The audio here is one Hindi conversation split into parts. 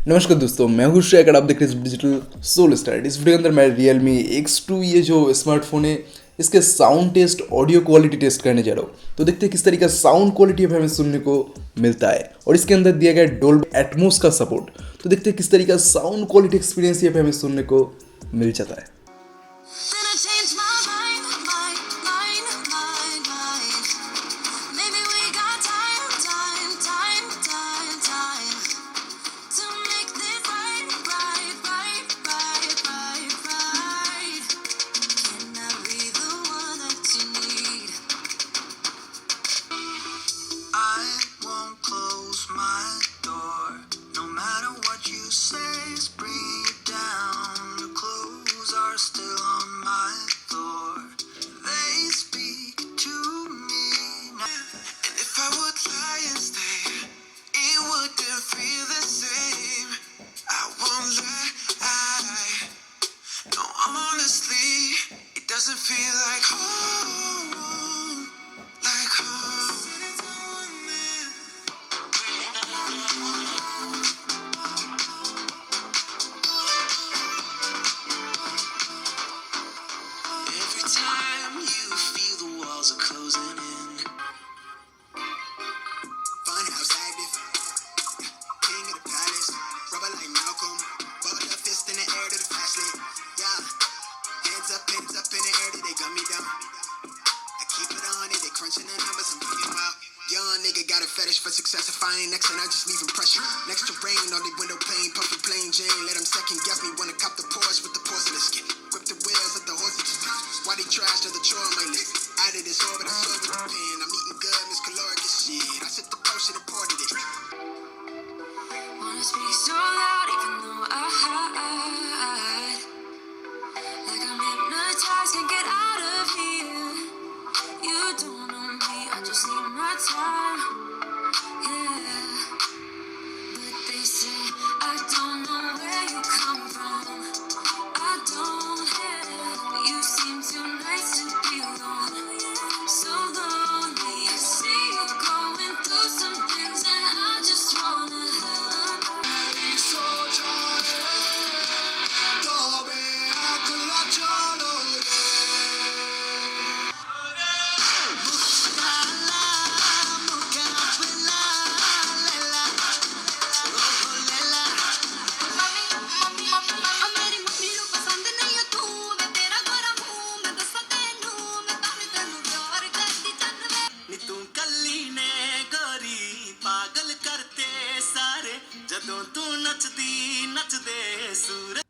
नमस्कार दोस्तों, मैं हूं शेखर। आप देख रहे हैं डिजिटल सोल स्टार्ट। इस वीडियो के अंदर मैं Realme X2 ये जो स्मार्टफोन है इसके sound test, audio quality test करने जा रहा हूँ। तो देखते हैं किस तरीके का साउंड क्वालिटी हमें सुनने को मिलता है और इसके अंदर दिया गया डोल्बी एटमॉस का सपोर्ट। तो देखते हैं किस तरीके का साउंड क्वालिटी एक्सपीरियंस यहाँ पे हमें सुनने को मिल जाता है। Doesn't feel like home, like home. Every time you feel the walls are closing in. Funhouse active, king of the palace, rubber like Malcolm, bubble up fist in the air to the flashlight. Yeah. Hands up in the air, they gun me down. I keep it on it, they crunching the numbers, I'm keeping them out. Young nigga got a fetish for success. If I ain't next, and I just leave pressure. Next to rain on the window pane, puffy plain Jane. Let them second guess me, wanna cop the Porsche with the porcelain skin. Grip the wheels, let the horses spin. Why they trash to the chore on my list? Added this orbit, I saw with the pen. I'm eating good, Miss Caloric as shit. I set the potion and ported it. Wanna speak so loud, even though I hide. Like I'm hypnotized, can't get out of here. You don't know me, I just need my time. Yeah, but they say I don't know where you come from. I don't care, but you seem too nice to be alone. So lonely, I see you going through some things, and I just wanna help. So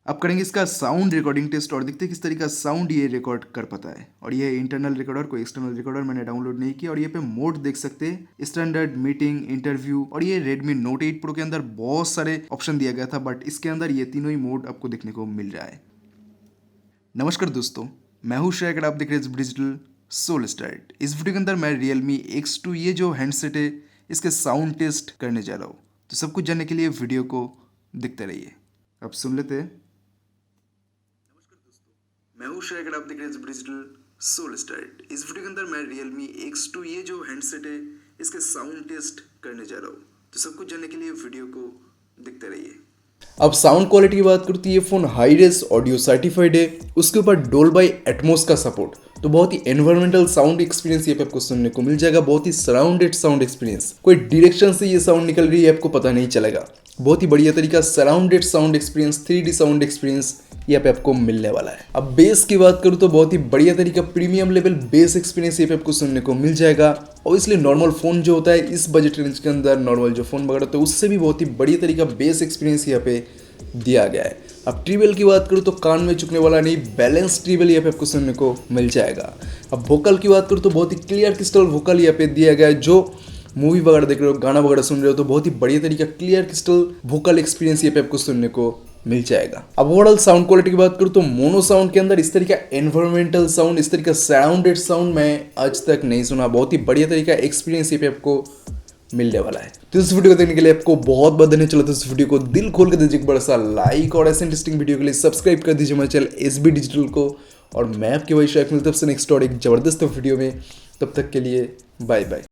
अब करेंगे इसका साउंड रिकॉर्डिंग टेस्ट और देखते हैं किस तरीके का साउंड ये रिकॉर्ड कर पाता है। और ये इंटरनल रिकॉर्डर, कोई एक्सटर्नल रिकॉर्डर मैंने डाउनलोड नहीं किया। और ये पे मोड देख सकते हैं, स्टैंडर्ड, मीटिंग, इंटरव्यू। और ये Redmi Note 8 Pro के अंदर बहुत सारे ऑप्शन दिया गया था, बट इसके अंदर ये तीनों ही मोड आपको देखने को मिल रहा है। नमस्कार दोस्तों, मैं हूं शेखर। आप देख रहे हैं डिजिटल सोल स्टार्ट। इस वीडियो के अंदर मैं Realme X2 ये जो हैंडसेट है इसके साउंड टेस्ट करने जा रहा हूँ। तो सब कुछ जानने के लिए वीडियो को देखते रहिए। अब सुन लेते हैं। मैं हूं शेखर। आप देख रहे हैं डिजिटल सोल स्टार्ट। इस वीडियो के अंदर मैं Realme X2 ये जो हैंडसेट है इसके साउंड टेस्ट करने जा रहा हूँ। तो सब कुछ जानने के लिए वीडियो को देखते रहिए। अब साउंड क्वालिटी की बात करूँ तो ये phone high race audio certified है। उसके ऊपर डोल्बी एटमॉस का सपोर्ट, तो बहुत ही एनवायरमेंटल साउंड एक्सपीरियंस ये पे आपको सुनने को मिल जाएगा। बहुत ही सराउंडेड साउंड एक्सपीरियंस, कोई डायरेक्शन से ये साउंड निकल रही है आपको पता नहीं चलेगा। बहुत ही बढ़िया तरीका surrounded sound experience, 3D sound experience यहाँ पे आपको मिलने वाला है। अब बेस की बात करूँ तो बहुत ही बढ़िया तरीका प्रीमियम लेवल बेस एक्सपीरियंस यहाँ पे आपको सुनने को मिल जाएगा। और इसलिए नॉर्मल फोन जो होता है इस बजट रेंज के अंदर, नॉर्मल जो फोन वगैरह होता है उससे भी बहुत ही बढ़िया तरीका बेस एक्सपीरियंस यहाँ पे दिया गया है। अब ट्रिबल की बात करूँ तो कान में चुकने वाला नहीं, बैलेंस ट्रिबल यहाँ पे आपको सुनने को मिल जाएगा। अब वोकल की बात करूँ तो बहुत ही क्लियर क्रिस्टल वोकल यहाँ पे दिया गया है। जो मूवी वगैरह देख रहे हो, गाना वगैरह सुन रहे हो तो बहुत ही बढ़िया तरीका क्लियर क्रिस्टल वोकल एक्सपीरियंस यहाँ पे आपको सुनने को मिल जाएगा। अब ओवरऑल साउंड क्वालिटी की बात करूँ तो मोनो साउंड के अंदर इस तरीका एनवायरमेंटल साउंड, इस तरीका सराउंडेड साउंड मैं आज तक नहीं सुना। बहुत ही बढ़िया तरीका एक्सपीरियंस यहाँ पे आपको मिलने वाला है। तो इस वीडियो को देखने के लिए आपको बहुत बहुत धन्यवाद। चलो तो इस वीडियो को दिल खोल कर दीजिए एक बड़ा सा लाइक और ऐसे इंटरेस्टिंग वीडियो के लिए सब्सक्राइब कर दीजिए हमारे चैनल SB डिजिटल को। और मैं आपके भाई शेख मिलता हूं नेक्स्ट और एक जबरदस्त वीडियो में। तब तक के लिए बाय बाय।